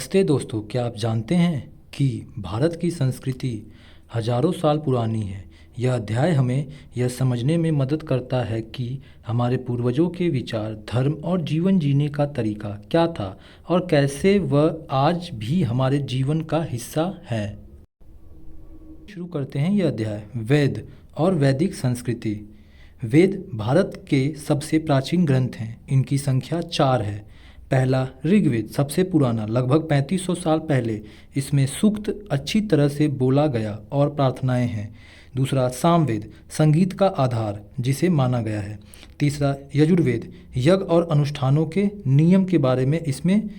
नमस्ते दोस्तों, क्या आप जानते हैं कि भारत की संस्कृति हजारों साल पुरानी है। यह अध्याय हमें यह समझने में मदद करता है कि हमारे पूर्वजों के विचार, धर्म और जीवन जीने का तरीका क्या था और कैसे वह आज भी हमारे जीवन का हिस्सा है। शुरू करते हैं यह अध्याय। वेद और वैदिक संस्कृति। वेद भारत के सबसे प्राचीन ग्रंथ हैं। इनकी संख्या 4 है। पहला ऋग्वेद सबसे पुराना, लगभग 3500 साल पहले। इसमें सूक्त अच्छी तरह से बोला गया और प्रार्थनाएं हैं। दूसरा सामवेद, संगीत का आधार जिसे माना गया है। तीसरा यजुर्वेद, यज्ञ और अनुष्ठानों के नियम के बारे में इसमें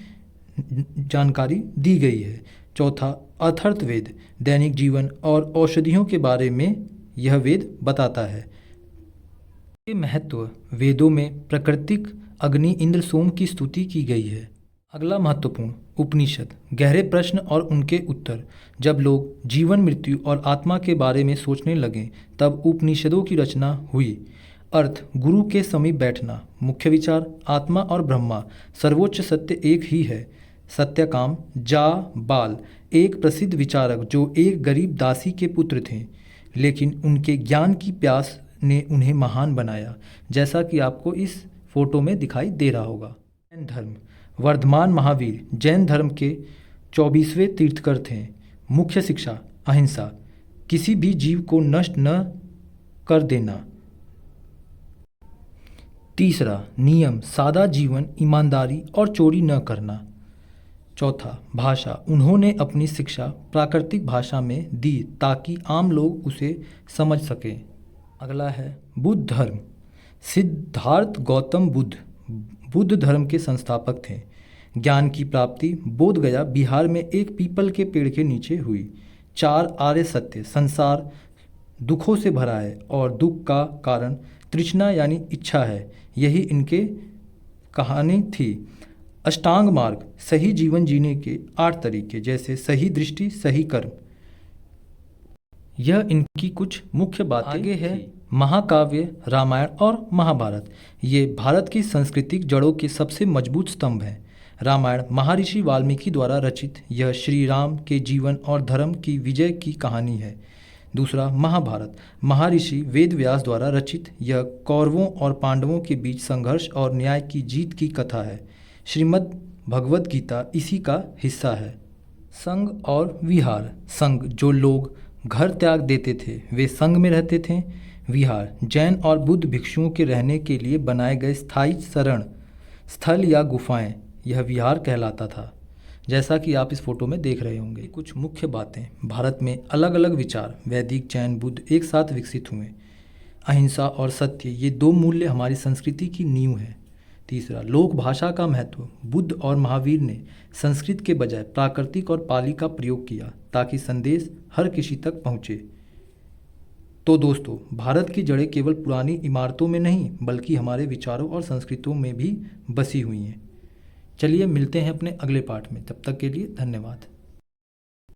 जानकारी दी गई है। चौथा अथर्ववेद, दैनिक जीवन और औषधियों के बारे में यह वेद बताता है। के महत्व। वेदों में प्राकृतिक अग्नि, इंद्र, सोम की स्तुति की गई है। अगला महत्वपूर्ण उपनिषद, गहरे प्रश्न और उनके उत्तर। जब लोग जीवन, मृत्यु और आत्मा के बारे में सोचने लगे तब उपनिषदों की रचना हुई। अर्थ, गुरु के समीप बैठना। मुख्य विचार, आत्मा और ब्रह्मा, सर्वोच्च सत्य एक ही है। सत्यकाम जाबाल, एक प्रसिद्ध विचारक जो एक गरीब दासी के पुत्र थे, लेकिन उनके ज्ञान की प्यास ने उन्हें महान बनाया, जैसा कि आपको इस फोटो में दिखाई दे रहा होगा। जैन धर्म, वर्धमान महावीर जैन धर्म के 24वें तीर्थकर थे। मुख्य शिक्षा अहिंसा, किसी भी जीव को नष्ट न कर देना। तीसरा नियम, सादा जीवन, ईमानदारी और चोरी न करना। चौथा भाषा, उन्होंने अपनी शिक्षा प्राकृतिक भाषा में दी ताकि आम लोग उसे समझ सकें। अगला है बुद्ध धर्म। सिद्धार्थ गौतम बुद्ध धर्म के संस्थापक थे। ज्ञान की प्राप्ति बोध गया, बिहार में एक पीपल के पेड़ के नीचे हुई। 4 आर्य सत्य, संसार दुखों से भरा है और दुख का कारण तृष्णा यानी इच्छा है। यही इनके कहानी थी। अष्टांग मार्ग, सही जीवन जीने के 8 तरीके, जैसे सही दृष्टि, सही कर्म। यह इनकी कुछ मुख्य बातें। आगे है महाकाव्य, रामायण और महाभारत। ये भारत की सांस्कृतिक जड़ों के सबसे मजबूत स्तंभ हैं। रामायण महर्षि वाल्मीकि द्वारा रचित, यह श्री राम के जीवन और धर्म की विजय की कहानी है। दूसरा महाभारत, महर्षि वेद व्यास द्वारा रचित, यह कौरवों और पांडवों के बीच संघर्ष और न्याय की जीत की कथा है। श्रीमद् भगवद गीता इसी का हिस्सा है। संघ और विहार। संघ, जो लोग घर त्याग देते थे वे संघ में रहते थे। विहार, जैन और बुद्ध भिक्षुओं के रहने के लिए बनाए गए स्थायी शरण स्थल या गुफाएं, यह विहार कहलाता था, जैसा कि आप इस फोटो में देख रहे होंगे। कुछ मुख्य बातें। भारत में अलग अलग विचार, वैदिक, जैन, बुद्ध, एक साथ विकसित हुए। अहिंसा और सत्य, ये 2 मूल्य हमारी संस्कृति की नींव है। तीसरा लोक भाषा का महत्व। बुद्ध और महावीर ने संस्कृत के बजाय प्राकृतिक और पाली का प्रयोग किया ताकि संदेश हर किसी तक पहुँचे। तो दोस्तों, भारत की जड़ें केवल पुरानी इमारतों में नहीं बल्कि हमारे विचारों और संस्कृतियों में भी बसी हुई हैं। चलिए मिलते हैं अपने अगले पार्ट में। तब तक के लिए धन्यवाद।